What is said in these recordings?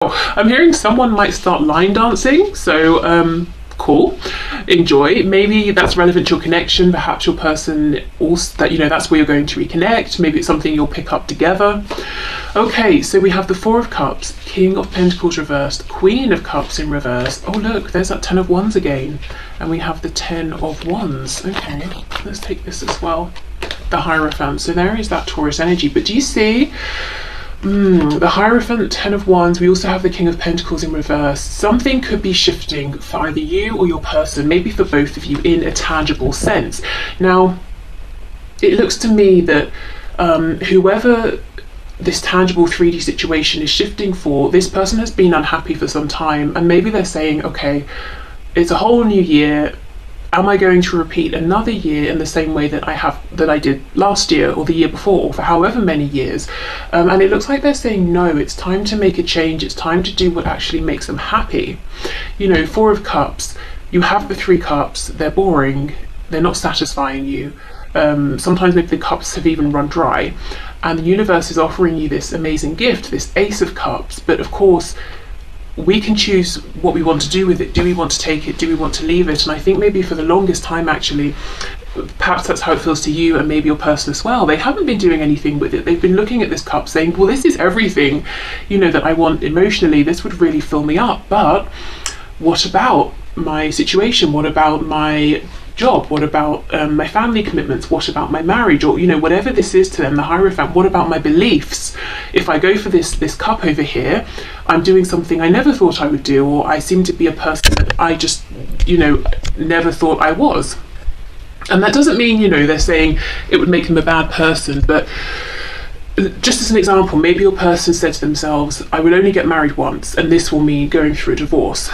Wow, I'm hearing someone might start line dancing, so cool, enjoy. Maybe that's relevant to your connection, perhaps your person also, that, you know, that's where you're going to reconnect. Maybe it's something you'll pick up together. Okay, so we have the Four of Cups, King of Pentacles reversed, Queen of Cups in reverse. Oh look, there's that Ten of Wands again, and we have the Ten of Wands. Okay, let's take this as well, the Hierophant. So there is that Taurus energy, but do you see the Hierophant, Ten of Wands? We also have the King of Pentacles in reverse. Something could be shifting for either you or your person, maybe for both of you, in a tangible sense. Now, it looks to me that whoever this tangible 3D situation is shifting for, this person has been unhappy for some time, and maybe they're saying, okay, it's a whole new year. Am I going to repeat another year in the same way that I did last year or the year before, or for however many years? And it looks like they're saying no, it's time to make a change. It's time to do what actually makes them happy. You know, Four of Cups, you have the Three Cups, they're boring, they're not satisfying you. Sometimes maybe the cups have even run dry, and the universe is offering you this amazing gift, this Ace of Cups. But of course, we can choose what we want to do with it. Do we want to take it? Do we want to leave it? And I think maybe for the longest time, actually, perhaps that's how it feels to you and maybe your person as well. They haven't been doing anything with it. They've been looking at this cup saying, well, this is everything, you know, that I want emotionally. This would really fill me up. But what about my situation? What about my job? What about my family commitments? What about my marriage? Or, you know, whatever this is to them, the Hierophant, what about my beliefs? If I go for this cup over here, I'm doing something I never thought I would do, or I seem to be a person that I just, you know, never thought I was. And that doesn't mean, you know, they're saying it would make them a bad person, but just as an example, maybe your person said to themselves, I will only get married once, and this will mean going through a divorce.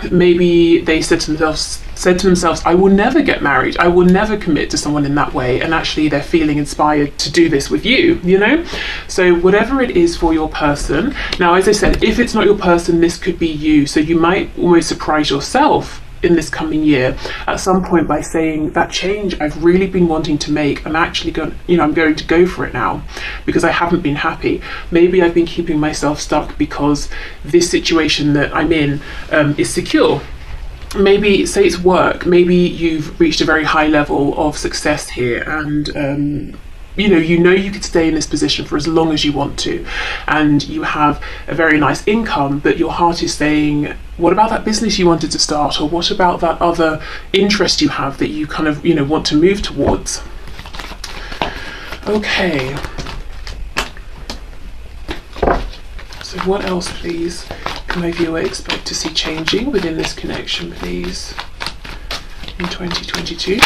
Maybe they said to themselves, I will never get married, I will never commit to someone in that way, and actually they're feeling inspired to do this with you, you know? So whatever it is for your person. Now, as I said, if it's not your person, this could be you, so you might almost surprise yourself in this coming year at some point by saying, that change I've really been wanting to make, I'm actually going, you know, I'm going to go for it now because I haven't been happy. Maybe I've been keeping myself stuck because this situation that I'm in is secure. Maybe, say it's work, maybe you've reached a very high level of success here, and you know you could stay in this position for as long as you want to, and you have a very nice income, but your heart is saying, what about that business you wanted to start, or what about that other interest you have that you kind of, you know, want to move towards? Okay, so what else, please, can my viewer expect to see changing within this connection, please, in 2022?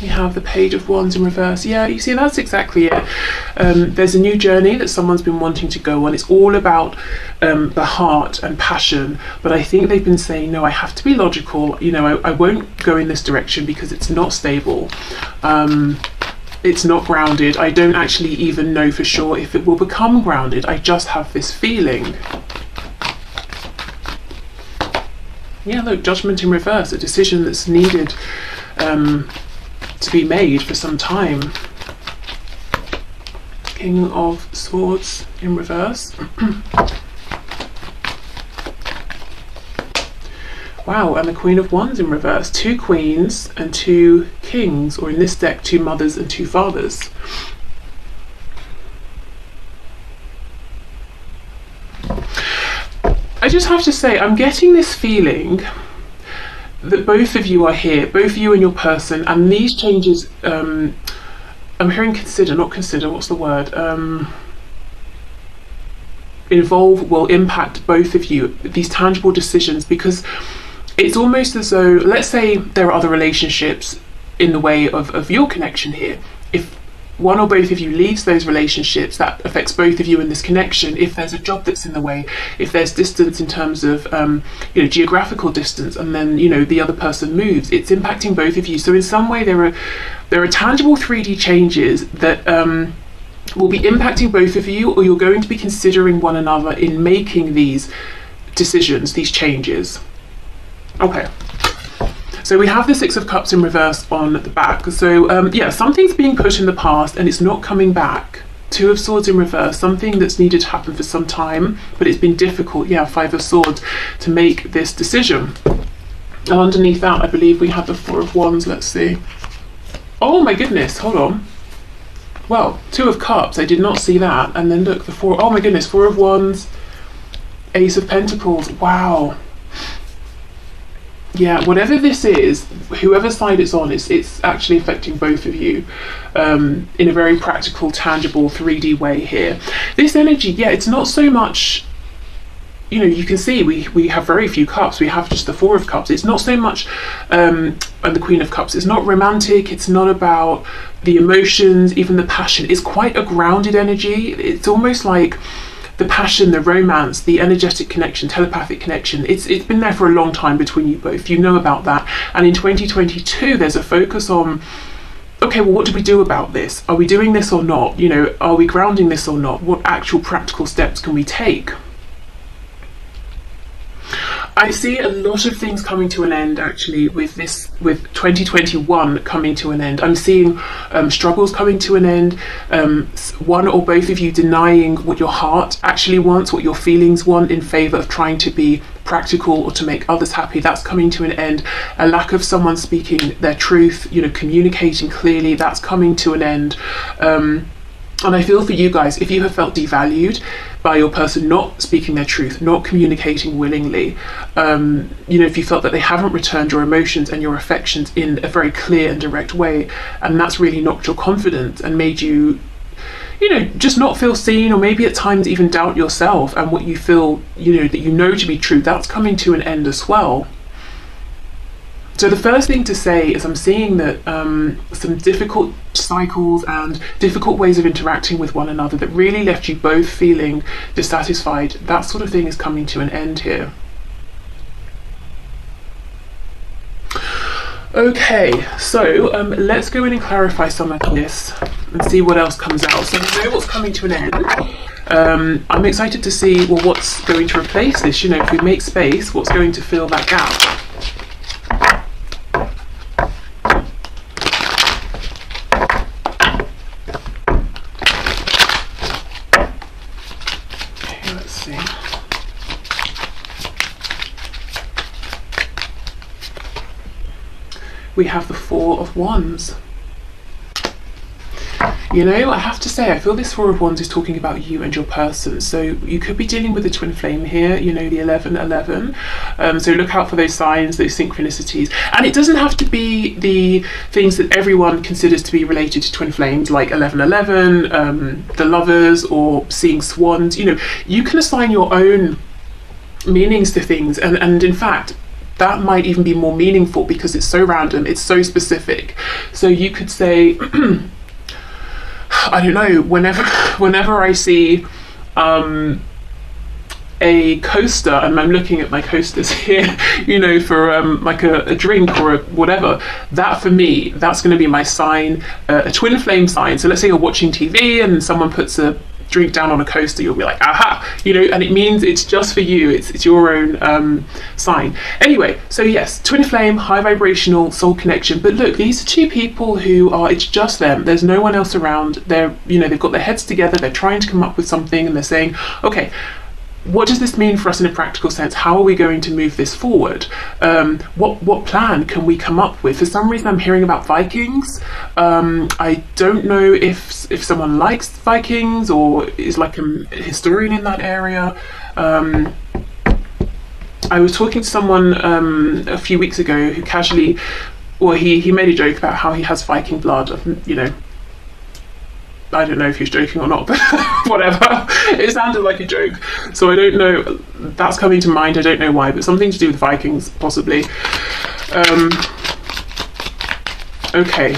You have the Page of Wands in reverse. Yeah, you see, that's exactly it. There's a new journey that someone's been wanting to go on. It's all about the heart and passion, but I think they've been saying, no, I have to be logical. You know, I won't go in this direction because it's not stable. It's not grounded. I don't actually even know for sure if it will become grounded. I just have this feeling. Yeah, look, Judgment in reverse, a decision that's needed to be made for some time. King of Swords in reverse. Wow, and the Queen of Wands in reverse. Two queens and two kings, or in this deck, two mothers and two fathers. I just have to say, I'm getting this feeling that both of you are here, both you and your person, and these changes, I'm hearing what's the word? Involve, will impact both of you, these tangible decisions, because it's almost as though, let's say there are other relationships in the way of your connection here. If one or both of you leaves those relationships, that affects both of you in this connection. If there's a job that's in the way, if there's distance in terms of you know, geographical distance, and then, you know, the other person moves, it's impacting both of you. So in some way there are tangible 3D changes that will be impacting both of you, or you're going to be considering one another in making these decisions, these changes. Okay. So we have the Six of Cups in reverse on the back. So yeah, something's being put in the past and it's not coming back. Two of Swords in reverse, something that's needed to happen for some time, but it's been difficult, yeah, Five of Swords, to make this decision. And underneath that, I believe we have the Four of Wands. Let's see. Oh my goodness, hold on. Well, Two of Cups, I did not see that. And then look, the Four, oh my goodness, Four of Wands, Ace of Pentacles, wow. Yeah, whatever this is, whoever side it's on, it's actually affecting both of you in a very practical, tangible, 3D way here. This energy, yeah, it's not so much, you know, you can see we have very few cups. We have just the Four of Cups. It's not so much, and the Queen of Cups. It's not romantic. It's not about the emotions, even the passion. It's quite a grounded energy. It's almost like the passion, the romance, the energetic connection, telepathic connection, it's been there for a long time between you both. You know about that. And in 2022, there's a focus on, okay, well, what do we do about this? Are we doing this or not? You know, are we grounding this or not? What actual practical steps can we take? I see a lot of things coming to an end actually with 2021 coming to an end. I'm seeing struggles coming to an end, one or both of you denying what your heart actually wants, what your feelings want, in favor of trying to be practical or to make others happy. That's coming to an end. A lack of someone speaking their truth, you know, communicating clearly, that's coming to an end. And I feel for you guys, if you have felt devalued by your person not speaking their truth, not communicating willingly, you know, if you felt that they haven't returned your emotions and your affections in a very clear and direct way, and that's really knocked your confidence and made you, you know, just not feel seen, or maybe at times even doubt yourself and what you feel, you know, that you know to be true, that's coming to an end as well. So the first thing to say is I'm seeing that some difficult cycles and difficult ways of interacting with one another that really left you both feeling dissatisfied, that sort of thing is coming to an end here. Okay, so let's go in and clarify some of this and see what else comes out. So we know what's coming to an end. I'm excited to see, well, what's going to replace this. You know, if we make space, what's going to fill that gap? We have the Four of Wands. You know, I have to say, I feel this Four of Wands is talking about you and your person. So you could be dealing with a twin flame here, you know, the 11-11. So look out for those signs, those synchronicities. And it doesn't have to be the things that everyone considers to be related to twin flames, like 11-11, the lovers, or seeing swans. You know, you can assign your own meanings to things. And in fact, that might even be more meaningful because it's so random, it's so specific. So you could say, I don't know, whenever I see a coaster, and I'm looking at my coasters here, you know, for like a drink or whatever, that for me, that's going to be my sign, a twin flame sign. So let's say you're watching TV and someone puts a drink down on a coaster, you'll be like, aha, you know, and it means it's just for you, it's your own sign. Anyway, so yes, twin flame, high vibrational, soul connection. But look, these are two people who are, it's just them, there's no one else around. They're, you know, they've got their heads together, they're trying to come up with something, and they're saying, okay, what does this mean for us in a practical sense? How are we going to move this forward? What plan can we come up with? For some reason, I'm hearing about Vikings. I don't know if someone likes Vikings or is like a historian in that area. I was talking to someone a few weeks ago who casually, well, he made a joke about how he has Viking blood, you know. I don't know if he's joking or not, but whatever. It sounded like a joke. So I don't know, that's coming to mind, I don't know why, but something to do with Vikings, possibly. Okay.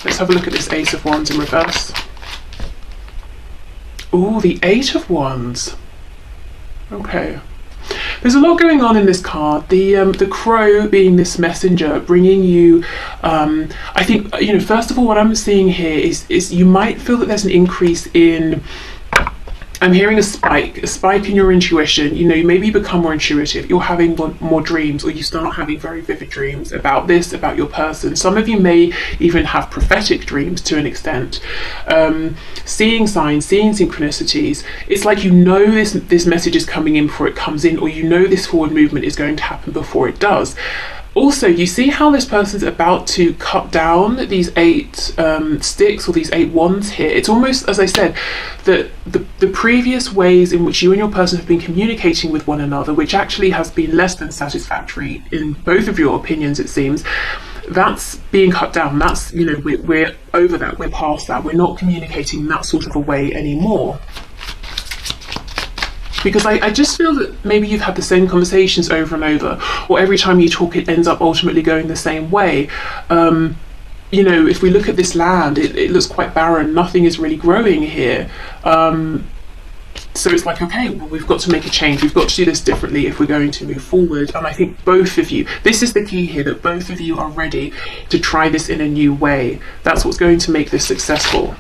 Let's have a look at this Ace of Wands in reverse. Ooh, the Eight of Wands. Okay. There's a lot going on in this card. The crow being this messenger, bringing you, I think, you know, first of all, what I'm seeing here is you might feel that there's an increase in I'm hearing a spike in your intuition. You know, you maybe become more intuitive, you're having more dreams, or you start having very vivid dreams about this, about your person. Some of you may even have prophetic dreams to an extent, seeing signs, seeing synchronicities. It's like, you know, this message is coming in before it comes in, or you know this forward movement is going to happen before it does. Also, you see how this person's about to cut down these 8 sticks, or these 8 wands here. It's almost, as I said, that the previous ways in which you and your person have been communicating with one another, which actually has been less than satisfactory in both of your opinions, it seems, that's being cut down. That's, you know, we're over that, we're past that, we're not communicating in that sort of a way anymore. Because I just feel that maybe you've had the same conversations over and over, or every time you talk it ends up ultimately going the same way. You know, if we look at this land, it looks quite barren, nothing is really growing here. So it's like, okay, well, we've got to make a change, we've got to do this differently if we're going to move forward. And I think both of you, this is the key here, that both of you are ready to try this in a new way. That's what's going to make this successful.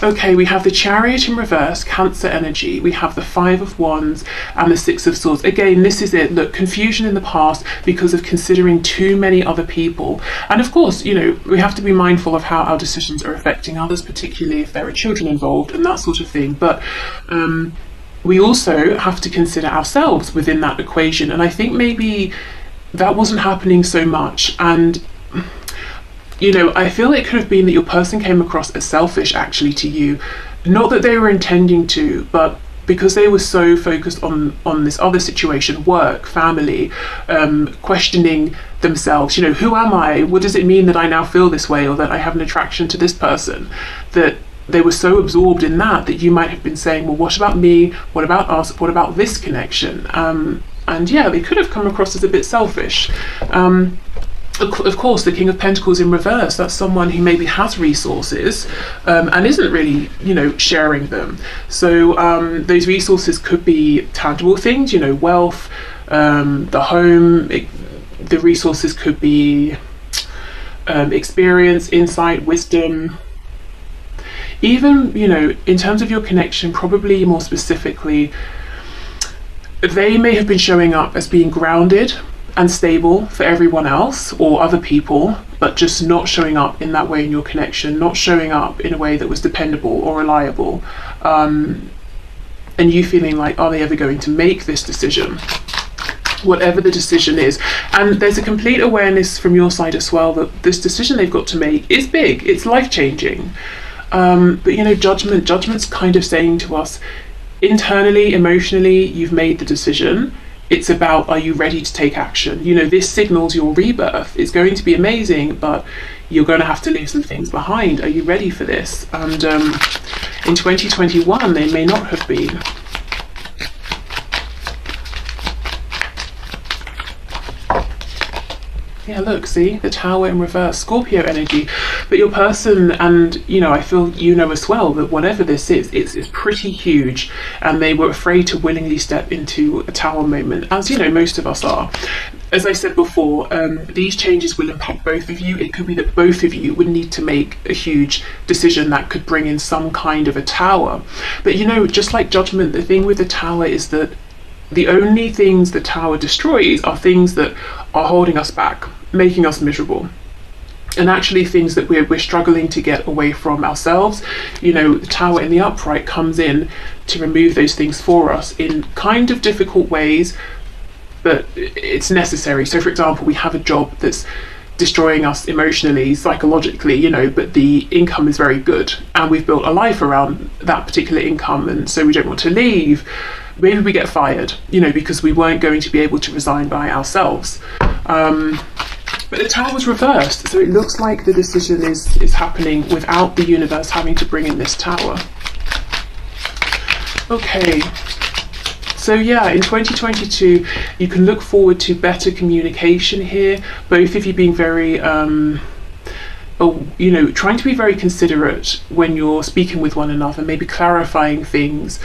Okay, we have the Chariot in reverse, Cancer energy. We have the 5 of Wands and the 6 of Swords. Again, this is it. Look, confusion in the past because of considering too many other people. And of course, you know, we have to be mindful of how our decisions are affecting others, particularly if there are children involved and that sort of thing. But we also have to consider ourselves within that equation. And I think maybe that wasn't happening so much. And you know, I feel it could have been that your person came across as selfish actually to you. Not that they were intending to, but because they were so focused on this other situation, work, family, questioning themselves, you know, who am I? What does it mean that I now feel this way, or that I have an attraction to this person? That they were so absorbed in that you might have been saying, well, what about me? What about us? What about this connection? And yeah, they could have come across as a bit selfish. Of course, the King of Pentacles in reverse, that's someone who maybe has resources and isn't really, you know, sharing them. So those resources could be tangible things, you know, wealth, the home, the resources could be experience, insight, wisdom. Even, you know, in terms of your connection, probably more specifically, they may have been showing up as being grounded and stable for everyone else or other people, but just not showing up in that way in your connection, not showing up in a way that was dependable or reliable, and you feeling like, are they ever going to make this decision, whatever the decision is? And there's a complete awareness from your side as well that this decision they've got to make is big, it's life-changing, but you know, judgment's kind of saying to us internally, emotionally, you've made the decision. It's about, are you ready to take action? You know, this signals your rebirth. It's going to be amazing, but you're going to have to leave some things behind. Are you ready for this? And in 2021, they may not have been. Yeah, look, see, the Tower in reverse, Scorpio energy. But your person, and you know, I feel you know as well that whatever this is, it's pretty huge, and they were afraid to willingly step into a Tower moment, as you know, most of us are. As I said before, these changes will impact both of you. It could be that both of you would need to make a huge decision that could bring in some kind of a Tower. But you know, just like judgment, the thing with the Tower is that the only things the Tower destroys are things that are holding us back, making us miserable, and actually things that we're struggling to get away from ourselves. You know, the Tower in the upright comes in to remove those things for us in kind of difficult ways, but it's necessary. So for example, we have a job that's destroying us emotionally, psychologically, you know, but the income is very good and we've built a life around that particular income, and so we don't want to leave. Maybe we get fired, you know, because we weren't going to be able to resign by ourselves. But the Tower was reversed, so it looks like the decision is happening without the universe having to bring in this Tower. Okay, so yeah, in 2022, you can look forward to better communication here, both of you being very, you know, trying to be very considerate when you're speaking with one another, maybe clarifying things,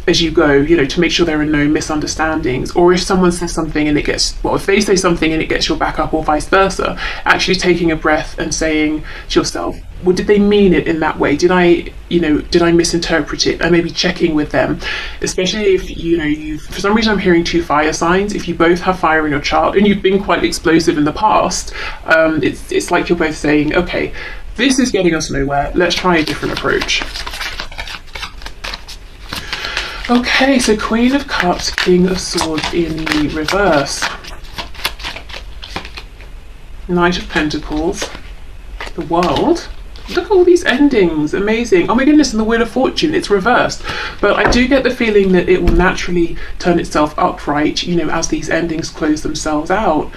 as you go, you know, to make sure there are no misunderstandings. Or if someone says something and it gets, well, if they say something and it gets your back up, or vice versa, actually taking a breath and saying to yourself, well, did they mean it in that way? Did I, you know, did I misinterpret it? And maybe checking with them, especially if, you know, you, for some reason I'm hearing 2 fire signs. If you both have fire in your chart and you've been quite explosive in the past, it's like you're both saying, okay, this is getting us nowhere, let's try a different approach. Okay, so Queen of Cups, King of Swords in the reverse. Knight of Pentacles, the World. Look at all these endings, amazing. Oh my goodness, and the Wheel of Fortune, it's reversed. But I do get the feeling that it will naturally turn itself upright, you know, as these endings close themselves out.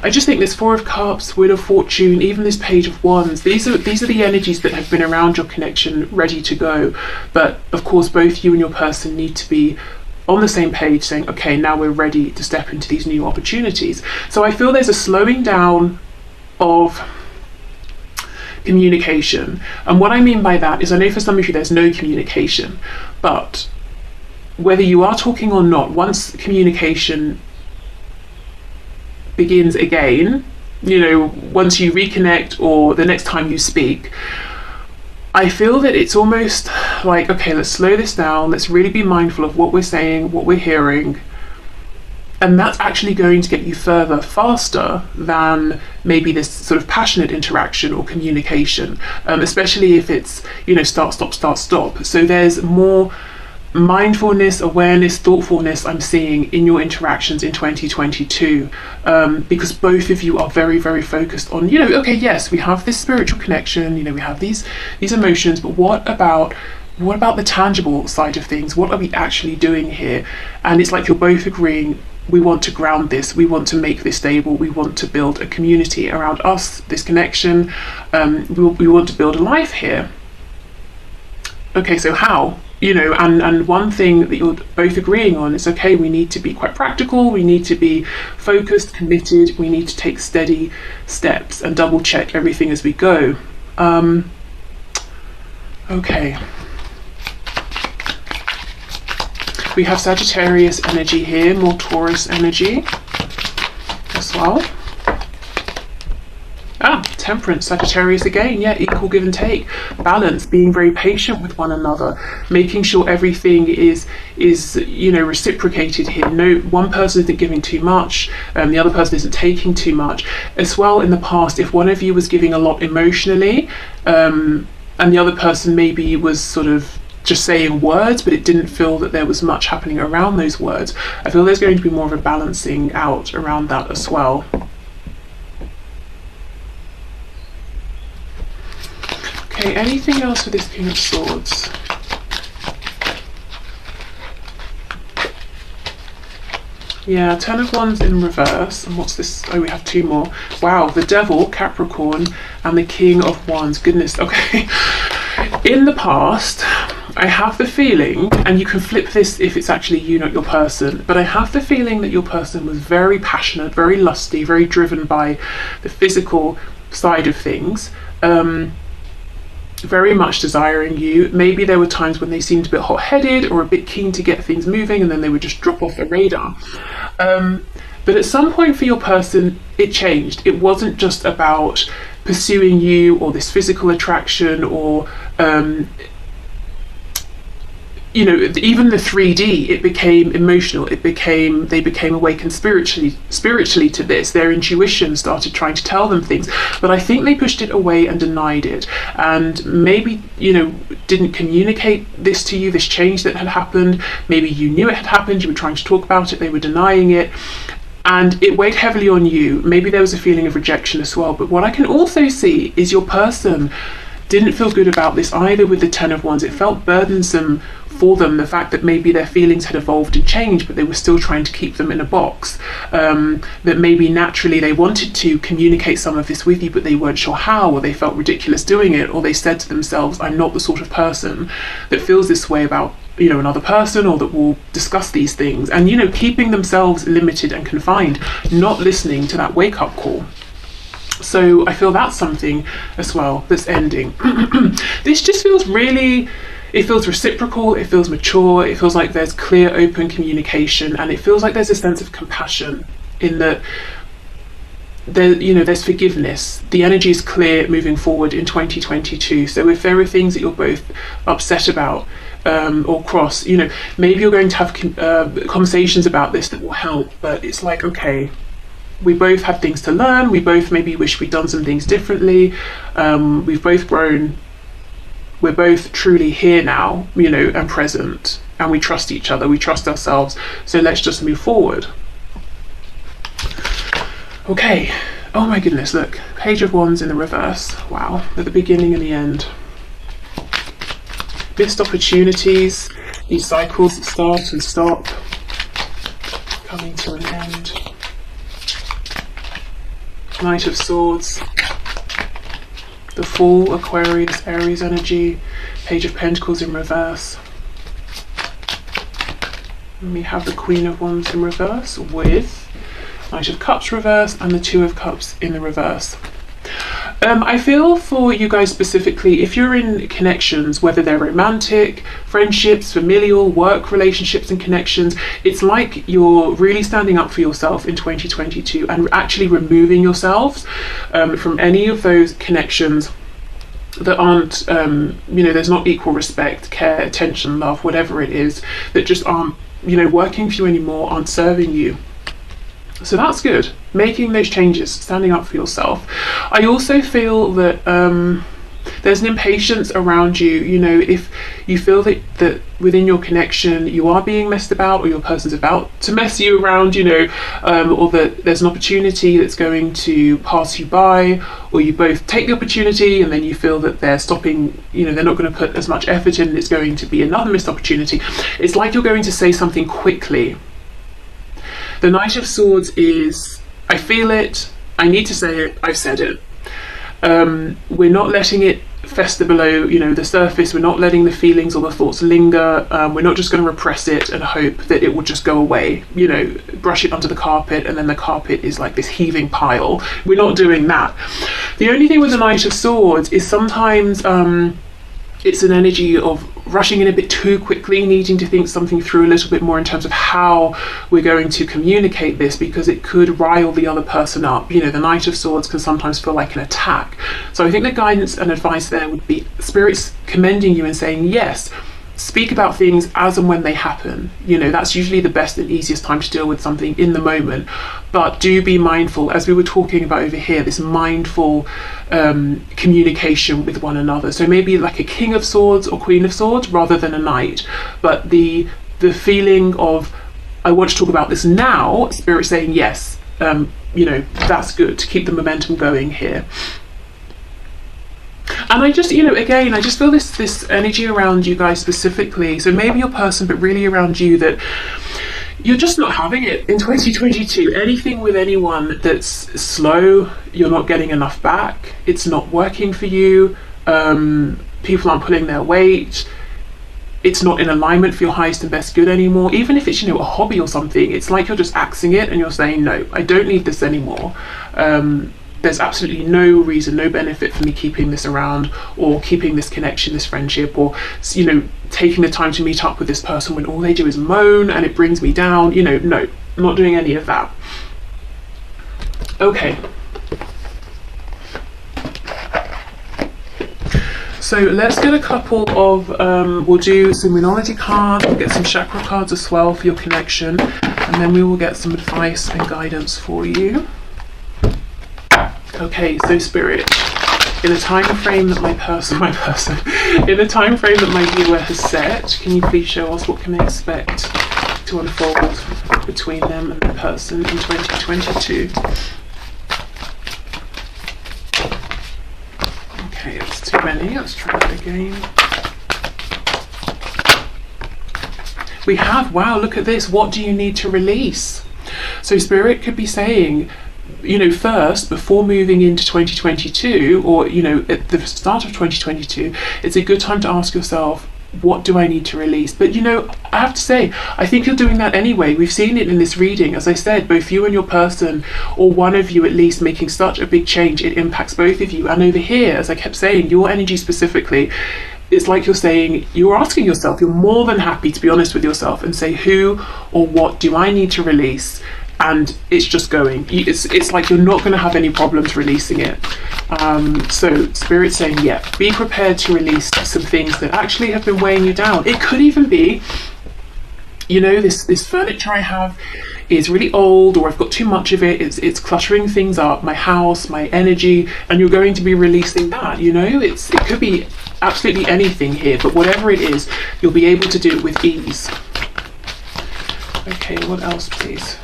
I just think this 4 of Cups, Wheel of Fortune, even this Page of Wands, these are the energies that have been around your connection, ready to go. But of course, both you and your person need to be on the same page, saying, okay, now we're ready to step into these new opportunities. So I feel there's a slowing down of communication. And what I mean by that is, I know for some of you there's no communication, but whether you are talking or not, once communication begins again, you know, once you reconnect or the next time you speak, I feel that it's almost like, okay, let's slow this down, let's really be mindful of what we're saying, what we're hearing, and that's actually going to get you further faster than maybe this sort of passionate interaction or communication, especially if it's, you know, start, stop, start, stop. So there's more mindfulness, awareness, thoughtfulness I'm seeing in your interactions in 2022, because both of you are very, very focused on, you know, okay, yes, we have this spiritual connection, you know, we have these emotions, but what about the tangible side of things? What are we actually doing here? And it's like you're both agreeing, we want to ground this, we want to make this stable, we want to build a community around us, this connection, we want to build a life here. Okay, so how? You know, and one thing that you're both agreeing on is, okay, we need to be quite practical, we need to be focused, committed, we need to take steady steps and double check everything as we go. Okay. We have Sagittarius energy here, more Taurus energy as well. Temperance, Sagittarius again, yeah, equal give and take, balance, being very patient with one another, making sure everything is you know, reciprocated here. No, one person isn't giving too much, the other person isn't taking too much. As well, in the past, if one of you was giving a lot emotionally, and the other person maybe was sort of just saying words, but it didn't feel that there was much happening around those words, I feel there's going to be more of a balancing out around that as well. Okay, anything else with this King of Swords? Yeah, 10 of Wands in reverse. And what's this? Oh, we have 2 more. Wow, the Devil, Capricorn, and the King of Wands. Goodness, okay. In the past, I have the feeling, and you can flip this if it's actually you, not your person, but I have the feeling that your person was very passionate, very lusty, very driven by the physical side of things. Very much desiring you. Maybe there were times when they seemed a bit hot-headed or a bit keen to get things moving, and then they would just drop off the radar. But at some point for your person, it changed. It wasn't just about pursuing you or this physical attraction or you know, even the 3D, it became emotional. They became awakened spiritually to this. Their intuition started trying to tell them things, but I think they pushed it away and denied it, and maybe, you know, didn't communicate this to you, this change that had happened. Maybe you knew it had happened, you were trying to talk about it, they were denying it, and it weighed heavily on you. Maybe there was a feeling of rejection as well. But what I can also see is your person didn't feel good about this either with the 10 of Wands. It felt burdensome for them, the fact that maybe their feelings had evolved and changed, but they were still trying to keep them in a box. That maybe naturally they wanted to communicate some of this with you, but they weren't sure how, or they felt ridiculous doing it, or they said to themselves, I'm not the sort of person that feels this way about, you know, another person, or that will discuss these things, and, you know, keeping themselves limited and confined, not listening to that wake-up call. So I feel that's something as well that's ending. This just feels really, it feels reciprocal, it feels mature, it feels like there's clear, open communication, and it feels like there's a sense of compassion in that there, you know, there's forgiveness. The energy is clear moving forward in 2022. So if there are things that you're both upset about, or cross, you know, maybe you're going to have conversations about this that will help, but it's like, okay, we both had things to learn, we both maybe wish we'd done some things differently, we've both grown, we're both truly here now, you know, and present, and we trust each other, we trust ourselves, so let's just move forward. Okay, oh my goodness, look, Page of Wands in the reverse. Wow, at the beginning and the end. Missed opportunities, these cycles that start and stop, coming to an end. Knight of Swords, the Fool, Aquarius, Aries energy, Page of Pentacles in reverse. And we have the Queen of Wands in reverse with Knight of Cups reverse and the Two of Cups in the reverse. I feel for you guys specifically, if you're in connections, whether they're romantic, friendships, familial, work relationships and connections, it's like you're really standing up for yourself in 2022 and actually removing yourselves from any of those connections that aren't, you know, there's not equal respect, care, attention, love, whatever it is, that just aren't, you know, working for you anymore, aren't serving you. So that's good, making those changes, standing up for yourself. I also feel that there's an impatience around you, you know, if you feel that within your connection you are being messed about, or your person's about to mess you around, you know, or that there's an opportunity that's going to pass you by, or you both take the opportunity and then you feel that they're stopping, you know, they're not going to put as much effort in and it's going to be another missed opportunity. It's like you're going to say something quickly. The Knight of Swords is, I feel it, I need to say it, I've said it. We're not letting it fester below, you know, the surface. We're not letting the feelings or the thoughts linger. We're not just going to repress it and hope that it will just go away, you know, brush it under the carpet, and then the carpet is like this heaving pile. We're not doing that. The only thing with the Knight of Swords is sometimes it's an energy of rushing in a bit too quickly, needing to think something through a little bit more in terms of how we're going to communicate this, because it could rile the other person up. You know, the Knight of Swords can sometimes feel like an attack. So I think the guidance and advice there would be spirits commending you and saying, yes, speak about things as and when they happen. You know, that's usually the best and easiest time to deal with something in the moment. But do be mindful, as we were talking about over here, this mindful communication with one another. So maybe like a King of Swords or Queen of Swords rather than a Knight. But the feeling of, I want to talk about this now, Spirit saying yes, you know, that's good to keep the momentum going here. And I just, you know, again, I just feel this energy around you guys specifically. So maybe your person, but really around you, that you're just not having it in 2022. Anything with anyone that's slow, you're not getting enough back. It's not working for you. People aren't pulling their weight. It's not in alignment for your highest and best good anymore. Even if it's, you know, a hobby or something, it's like you're just axing it and you're saying, no, I don't need this anymore. There's absolutely no reason, no benefit for me keeping this around, or keeping this connection, this friendship, or, you know, taking the time to meet up with this person when all they do is moan and it brings me down. You know, no, I'm not doing any of that. Okay. So let's get a couple of, we'll do some Moonology cards, we'll get some chakra cards as well for your connection, and then we will get some advice and guidance for you. Okay, so Spirit, in a time frame that in a time frame that my viewer has set, can you please show us what can they expect to unfold between them and the person in 2022? Okay, it's too many. Let's try that again. We have, wow, look at this. What do you need to release? So Spirit could be saying, you know, first, before moving into 2022, or, you know, at the start of 2022, it's a good time to ask yourself, what do I need to release? But, you know, I have to say, I think you're doing that anyway. We've seen it in this reading. As I said, both you and your person, or one of you at least, making such a big change, it impacts both of you. And over here, as I kept saying, your energy specifically, it's like you're saying, you're asking yourself, you're more than happy to be honest with yourself and say, who or what do I need to release? And it's just going. It's like you're not going to have any problems releasing it. So Spirit's saying, yeah, be prepared to release some things that actually have been weighing you down. It could even be, you know, this furniture I have is really old, or I've got too much of it, it's cluttering things up, my house, my energy, and you're going to be releasing that, you know. It could be absolutely anything here, but whatever it is, you'll be able to do it with ease. Okay, what else, please?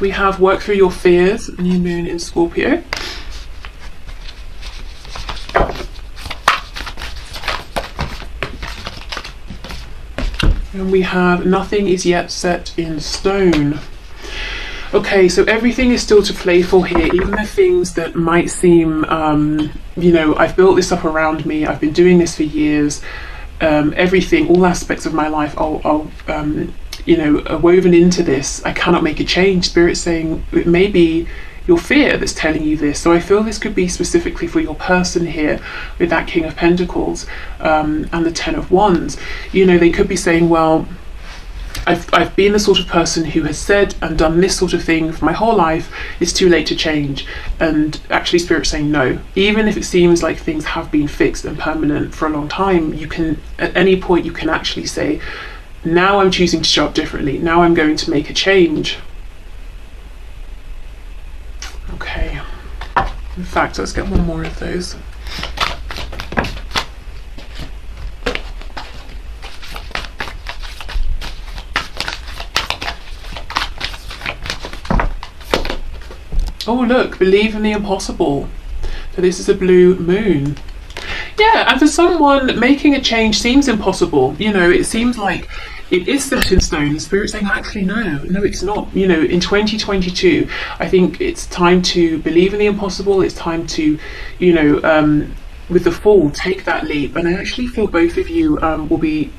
We have work through your fears, new moon in Scorpio. And we have nothing is yet set in stone. Okay, so everything is still to play for here, even the things that might seem, you know, I've built this up around me, I've been doing this for years, everything, all aspects of my life, you know, are woven into this. I cannot make a change. Spirit's saying it may be your fear that's telling you this. So I feel this could be specifically for your person here with that King of Pentacles and the Ten of Wands. You know, they could be saying, well, I've been the sort of person who has said and done this sort of thing for my whole life. It's too late to change. And actually Spirit's saying no. Even if it seems like things have been fixed and permanent for a long time, you can, at any point, you can actually say, now I'm choosing to show up differently. Now I'm going to make a change. Okay. In fact, let's get one more of those. Oh, look, believe in the impossible. So this is a blue moon. Yeah, and for someone, making a change seems impossible. You know, it seems like it is set in stone. The Spirit's saying, actually, no, it's not. You know, in 2022, I think it's time to believe in the impossible. It's time to, you know, with the Fool, take that leap. And I actually feel both of you will be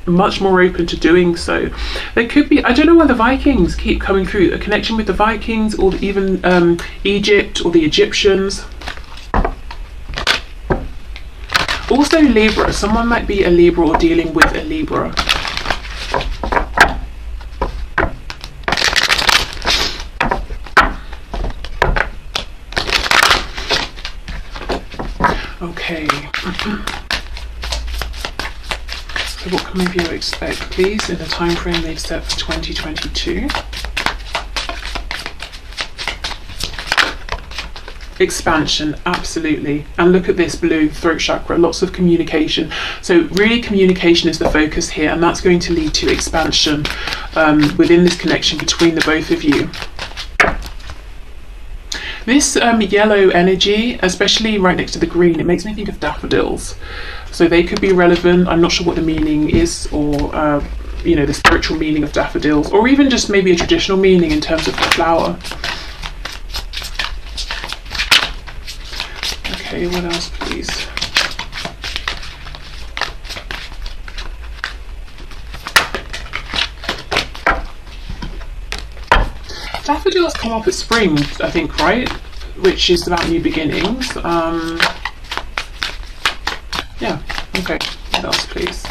much more open to doing so. There could be, I don't know why the Vikings keep coming through, a connection with the Vikings, or even Egypt or the Egyptians. Also Libra, someone might be a Libra or dealing with a Libra. Okay. So what can maybe you expect, please, in the time frame they've set for 2022? Expansion, absolutely. And look at this blue throat chakra, lots of communication. So really communication is the focus here, and that's going to lead to expansion within this connection between the both of you. This yellow energy, especially right next to the green, it makes me think of daffodils. So they could be relevant. I'm not sure what the meaning is, or you know, the spiritual meaning of daffodils, or even just maybe a traditional meaning in terms of the flower. Okay, what else, please? Daffodils come up at spring, I think, right? Which is about new beginnings. Yeah, okay. What else, please?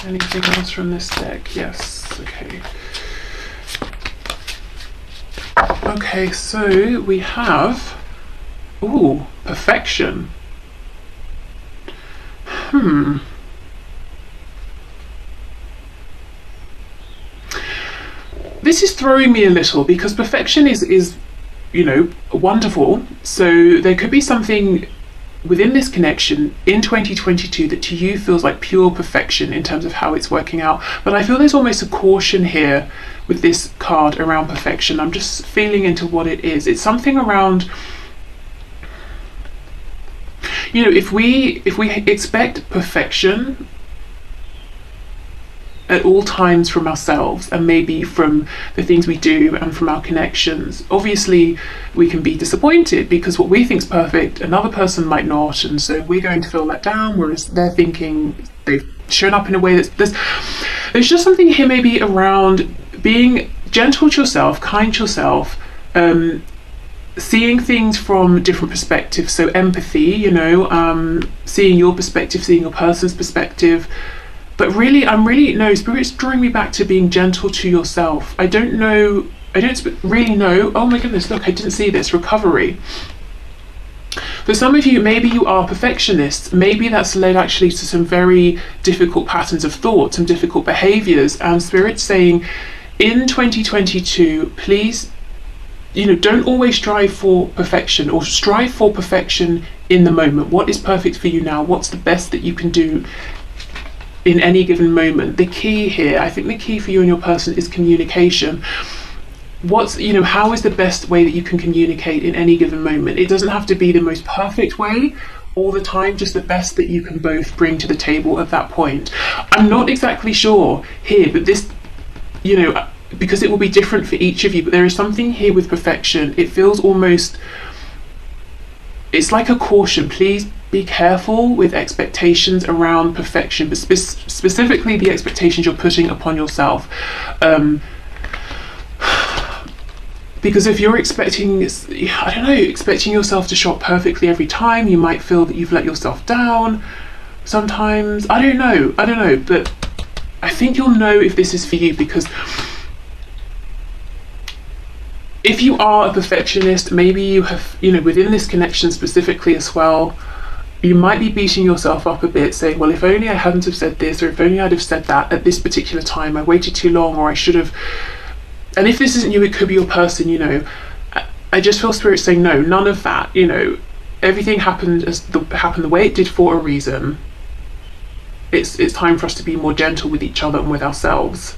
Anything else from this deck? Yes, okay. Okay, so we have, ooh, perfection. This is throwing me a little, because perfection is, you know, wonderful. So there could be something within this connection in 2022 that to you feels like pure perfection in terms of how it's working out. But I feel there's almost a caution here with this card around perfection. I'm just feeling into what it is. It's something around, you know, if we expect perfection at all times from ourselves, and maybe from the things we do and from our connections, obviously we can be disappointed, because what we think is perfect another person might not, and so we're going to feel let down, whereas they're thinking they've shown up in a way that's There's just something here maybe around being gentle to yourself, kind to yourself, seeing things from different perspectives. So empathy, you know, seeing your perspective, seeing your person's perspective. But really, no, Spirit's drawing me back to being gentle to yourself. I don't really know. Oh my goodness, look, I didn't see this. Recovery. For some of you, maybe you are perfectionists. Maybe that's led actually to some very difficult patterns of thought, some difficult behaviors. And Spirit's saying, in 2022, please, you know, don't always strive for perfection, or strive for perfection in the moment. What is perfect for you now? What's the best that you can do in any given moment? The key here, I think the key for you and your person is communication. How is the best way that you can communicate in any given moment? It doesn't have to be the most perfect way all the time, just the best that you can both bring to the table at that point. I'm not exactly sure here, but this, you know, because it will be different for each of you, but there is something here with perfection. It feels almost, it's like a caution. Please be careful with expectations around perfection, but specifically the expectations you're putting upon yourself. Because if you're expecting yourself to show up perfectly every time, you might feel that you've let yourself down sometimes. I don't know, but I think you'll know if this is for you, because if you are a perfectionist, maybe you have, you know, within this connection specifically as well, you might be beating yourself up a bit, saying, well, if only I hadn't have said this, or if only I'd have said that at this particular time, I waited too long, or I should have. And if this isn't you, it could be your person, you know. I just feel Spirit saying, no, none of that, you know. Everything happened the way it did for a reason. It's time for us to be more gentle with each other and with ourselves.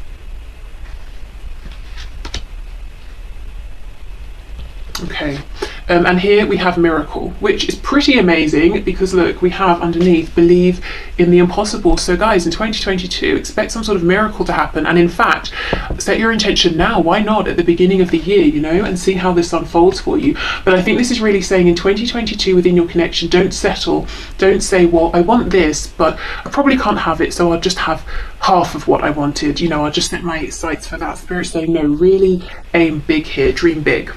Okay, and here we have miracle, which is pretty amazing, because look, we have underneath believe in the impossible. So guys, in 2022, expect some sort of miracle to happen, and in fact, set your intention now. Why not at the beginning of the year, you know, and see how this unfolds for you. But I think this is really saying in 2022 within your connection, don't settle. Don't say, well, I want this, but I probably can't have it, so I'll just have half of what I wanted, you know, I'll just set my sights for that. Spirit saying, no, really aim big here, dream big.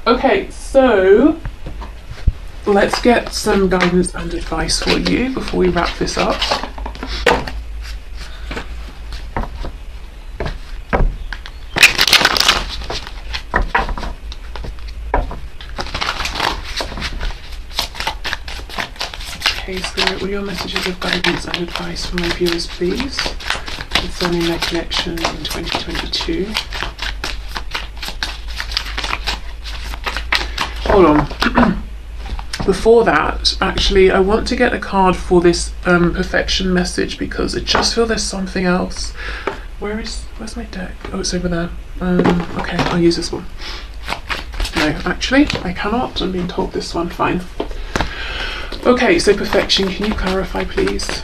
Okay, so let's get some guidance and advice for you before we wrap this up. Okay, Spirit, will your messages of guidance and advice for my viewers, please, concerning their connection in 2022? Hold on. Before that, actually, I want to get a card for this perfection message, because I just feel there's something else. Where's my deck? Oh, it's over there. Okay, I'll use this one. No, actually, I cannot. I'm being told this one. Fine. Okay, so perfection. Can you clarify, please?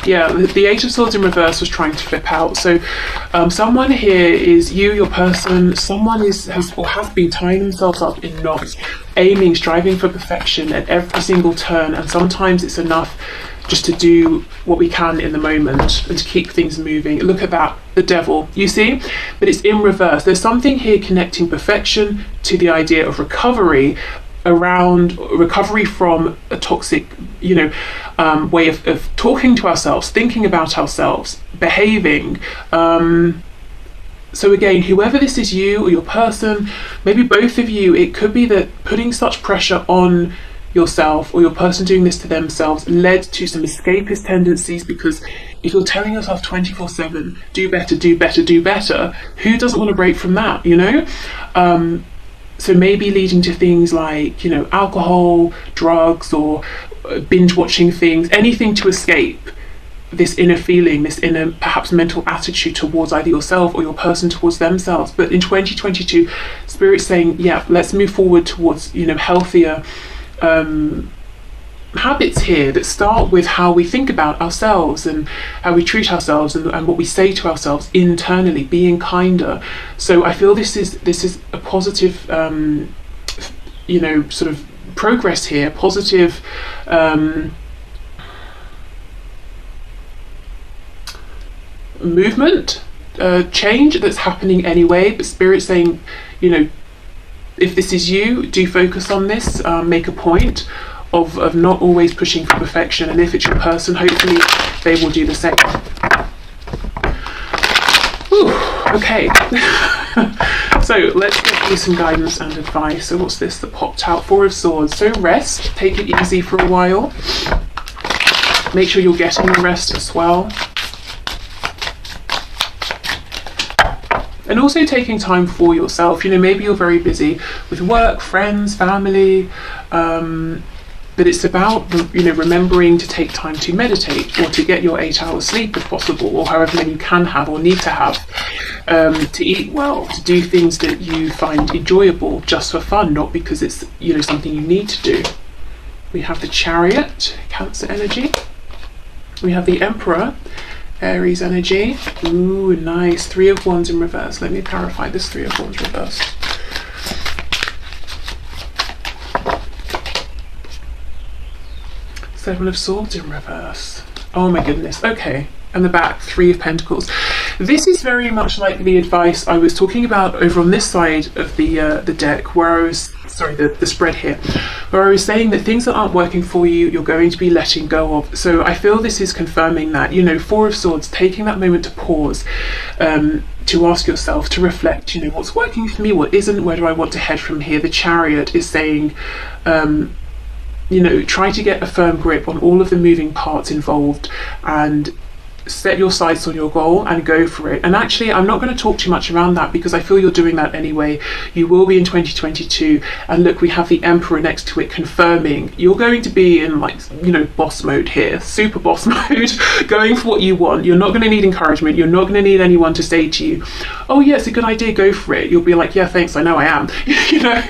Yeah, the Eight of Swords in reverse was trying to flip out. So someone here is you, your person. Someone has been tying themselves up in knots, aiming, striving for perfection at every single turn. And sometimes it's enough just to do what we can in the moment and to keep things moving. Look at that, the devil, you see? But it's in reverse. There's something here connecting perfection to the idea of recovery, around recovery from a toxic, you know, way of talking to ourselves, thinking about ourselves, behaving. So again, whoever this is, you or your person, maybe both of you, it could be that putting such pressure on yourself or your person doing this to themselves led to some escapist tendencies, because if you're telling yourself 24/7, do better, do better, do better, who doesn't want to break from that, you know? So maybe leading to things like, you know, alcohol, drugs, or binge watching things, anything to escape this inner feeling, this inner perhaps mental attitude towards either yourself or your person towards themselves. But in 2022, Spirit's saying, yeah, let's move forward towards, you know, healthier habits here that start with how we think about ourselves and how we treat ourselves and what we say to ourselves internally, being kinder. So I feel this is a positive, you know, sort of progress here, positive movement, change that's happening anyway, but Spirit's saying, you know, if this is you, do focus on this, make a point of not always pushing for perfection, and if it's your person, hopefully they will do the same. Ooh, okay. So let's get you some guidance and advice. So what's this that popped out? Four of Swords. So rest, take it easy for a while. Make sure you're getting the rest as well. And also taking time for yourself. You know, maybe you're very busy with work, friends, family, but it's about, you know, remembering to take time to meditate, or to get your 8 hours sleep if possible, or however many you can have or need to have, to eat well, to do things that you find enjoyable just for fun, not because it's, you know, something you need to do. We have the Chariot, Cancer energy. We have the Emperor, Aries energy. Ooh, nice. Three of Wands in reverse. Let me clarify this Three of Wands reverse. Seven of Swords in reverse. Oh my goodness. Okay. And the back, Three of Pentacles. This is very much like the advice I was talking about over on this side of the deck, where I was, sorry, the spread here, where I was saying that things that aren't working for you, you're going to be letting go of. So I feel this is confirming that, you know, Four of Swords, taking that moment to pause, to ask yourself, to reflect, you know, what's working for me, what isn't, where do I want to head from here? The Chariot is saying, you know, try to get a firm grip on all of the moving parts involved and set your sights on your goal and go for it. And actually, I'm not going to talk too much around that because I feel you're doing that anyway. You will be in 2022. And look, we have the Emperor next to it confirming you're going to be in, like, you know, boss mode here, super boss mode, going for what you want. You're not going to need encouragement. You're not going to need anyone to say to you, oh yeah, it's a good idea, go for it. You'll be like, yeah, thanks, I know I am. You know,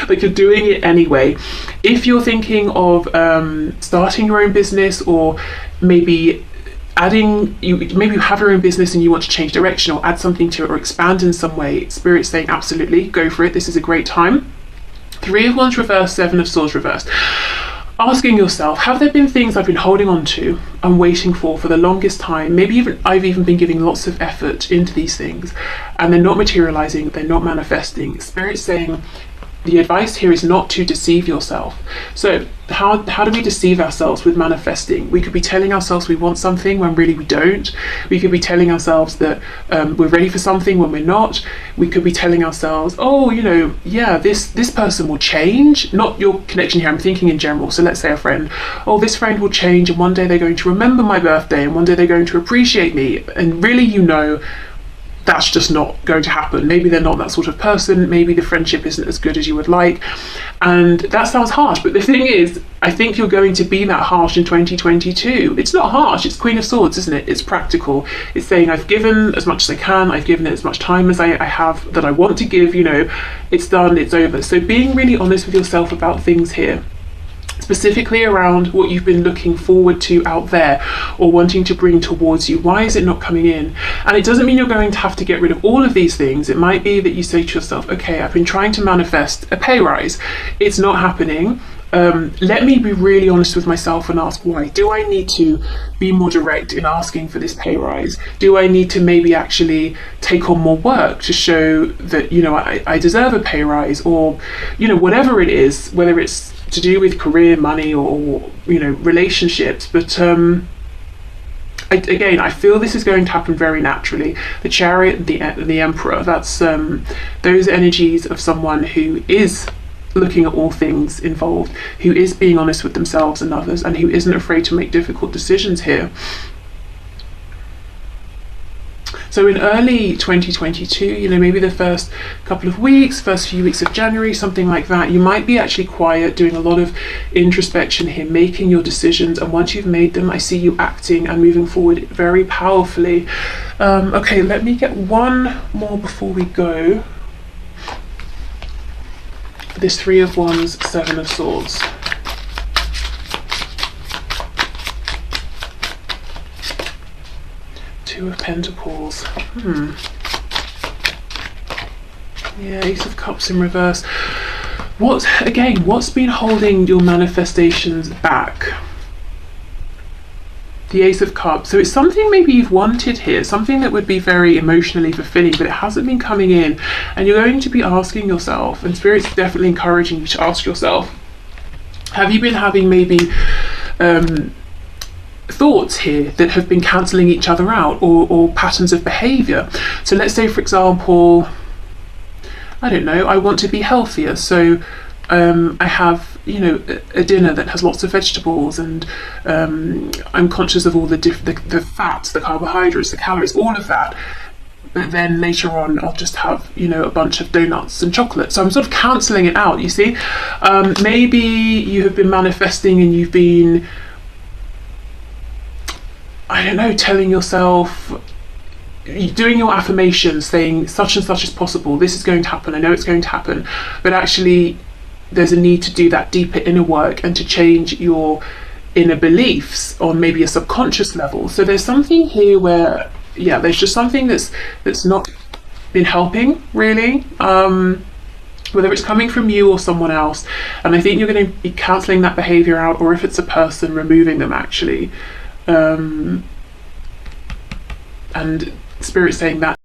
like, you're doing it anyway. If you're thinking of starting your own business, or maybe maybe you have your own business and you want to change direction or add something to it or expand in some way, Spirit's saying absolutely go for it. This is a great time. Three of Wands reversed, Seven of Swords reversed. Asking yourself, have there been things I've been holding on to and waiting for the longest time? Maybe I've even been giving lots of effort into these things and they're not materializing, they're not manifesting. Spirit's saying the advice here is not to deceive yourself. So how do we deceive ourselves with manifesting? We could be telling ourselves we want something when really we don't. We could be telling ourselves that we're ready for something when we're not. We could be telling ourselves, oh, you know, yeah, this person will change. Not your connection here, I'm thinking in general. So let's say a friend. Oh, this friend will change and one day they're going to remember my birthday and one day they're going to appreciate me. And really, you know, that's just not going to happen. Maybe they're not that sort of person. Maybe the friendship isn't as good as you would like. And that sounds harsh, but the thing is, I think you're going to be that harsh in 2022. It's not harsh, it's Queen of Swords, isn't it? It's practical. It's saying I've given as much as I can, I've given it as much time as I have that I want to give, you know, it's done, it's over. So being really honest with yourself about things here, specifically around what you've been looking forward to out there or wanting to bring towards you. Why is it not coming in? And it doesn't mean you're going to have to get rid of all of these things. It might be that you say to yourself, okay, I've been trying to manifest a pay rise. It's not happening. Let me be really honest with myself and ask why. Do I need to be more direct in asking for this pay rise? Do I need to maybe actually take on more work to show that, you know, I deserve a pay rise, or, you know, whatever it is, whether it's to do with career, money, or you know, relationships. But again, I feel this is going to happen very naturally. The Chariot, the Emperor, that's those energies of someone who is looking at all things involved, who is being honest with themselves and others, and who isn't afraid to make difficult decisions here. So in early 2022, you know, maybe the first couple of weeks, first few weeks of January, something like that, you might be actually quiet, doing a lot of introspection here, making your decisions. And once you've made them, I see you acting and moving forward very powerfully. Okay, let me get one more before we go. This Three of Wands, Seven of Swords. Two of Pentacles. Yeah, Ace of Cups in reverse. What's been holding your manifestations back? The Ace of Cups. So it's something maybe you've wanted here, something that would be very emotionally fulfilling, but it hasn't been coming in. And you're going to be asking yourself, and Spirit's definitely encouraging you to ask yourself, have you been having maybe thoughts here that have been cancelling each other out, or patterns of behaviour? So let's say, for example, I don't know, I want to be healthier, so I have, you know, a dinner that has lots of vegetables, and I'm conscious of all the fats, the carbohydrates, the calories, all of that. But then later on, I'll just have, you know, a bunch of donuts and chocolate. So I'm sort of cancelling it out, you see. Maybe you have been manifesting and you've been, I don't know, telling yourself, doing your affirmations, saying such and such is possible, this is going to happen, I know it's going to happen, but actually there's a need to do that deeper inner work and to change your inner beliefs on maybe a subconscious level. So there's something here where, yeah, there's just something that's not been helping really, whether it's coming from you or someone else. And I think you're going to be cancelling that behaviour out, or if it's a person, removing them actually. And Spirit's saying that